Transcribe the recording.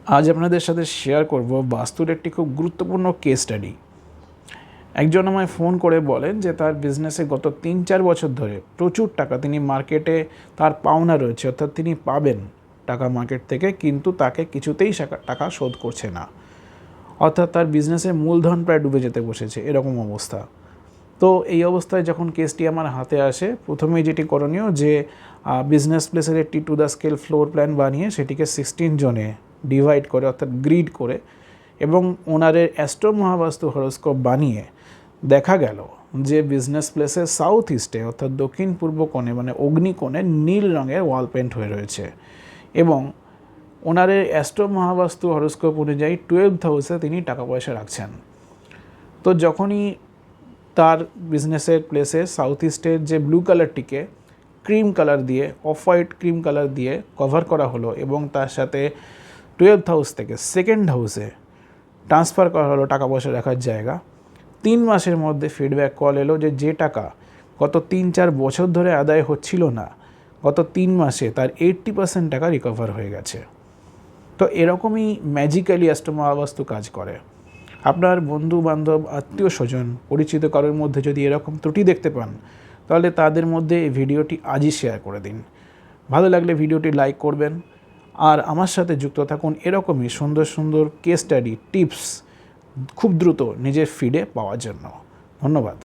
আজ আপনাদের সাথে শেয়ার করব বাস্তুর একটি খুব গুরুত্বপূর্ণ কেস স্টাডি। একজন আমায় ফোন করে বলেন যে তার বিজনেসে গত 3-4 বছর ধরে প্রচুর টাকা তিনি মার্কেটে তার পাওনা রয়েছে, অর্থাৎ তিনি পাবেন টাকা মার্কেট থেকে, কিন্তু তাকে কিছুতেই টাকা শোধ করছে না, অর্থাৎ তার বিজনেসের মূলধন প্রায় ডুবে যেতে বসেছে, এরকম অবস্থা। তো এই অবস্থায় যখন কেসটি আমার হাতে আসে, প্রথমেই যেটি করণীয় যে বিজনেস প্লেসের একটি to the scale floor plan বানিয়ে সেটিকে 16 জনে ডিভাইড করে, অর্থাৎ গ্রিড করে, এবং ওনারের অ্যাস্ট্রো মহাবাস্তু হরোস্কোপ বানিয়ে দেখা গেল যে বিজনেস প্লেসের সাউথ ইস্টে, অর্থাৎ দক্ষিণ পূর্ব কোণে, মানে অগ্নিকোণে নীল রঙের ওয়াল পেন্ট হয়ে রয়েছে, এবং ওনারের অ্যাস্ট্রো মহাবাস্তু হরোস্কোপ অনুযায়ী 12th হাউসে তিনি টাকা পয়সা রাখছেন। তো যখনই তার বিজনেসের প্লেসে সাউথ ইস্টের যে ব্লু কালারটিকে ক্রিম কালার দিয়ে, অফ হোয়াইট ক্রিম কালার দিয়ে কভার করা হলো, এবং তার সাথে 12th হাউস থেকে 2nd হাউসে ট্রান্সফার করা হলো টাকা পয়সা রাখার জায়গা, 3 মাসের মধ্যে ফিডব্যাক কল এলো যে টাকা গত 3-4 বছর ধরে আদায় হচ্ছিল না, গত 3 মাসে তার 80% টাকা রিকভার হয়ে গেছে। তো এরকমই ম্যাজিক্যালি অ্যাস্ট্রো মহাবাস্তু কাজ করে। আপনার বন্ধু বান্ধব, আত্মীয় স্বজন, পরিচিত কারোর মধ্যে যদি এরকম ত্রুটি দেখতে পান, তাহলে তাদের মধ্যে এই ভিডিওটি আজই শেয়ার করে দিন। ভালো লাগলে ভিডিওটি লাইক করবেন, আর আমার সাথে যুক্ত থাকুন এরকমই সুন্দর সুন্দর কেস স্টাডি টিপস খুব দ্রুত নিজের ফিডে পাওয়ার জন্য। ধন্যবাদ।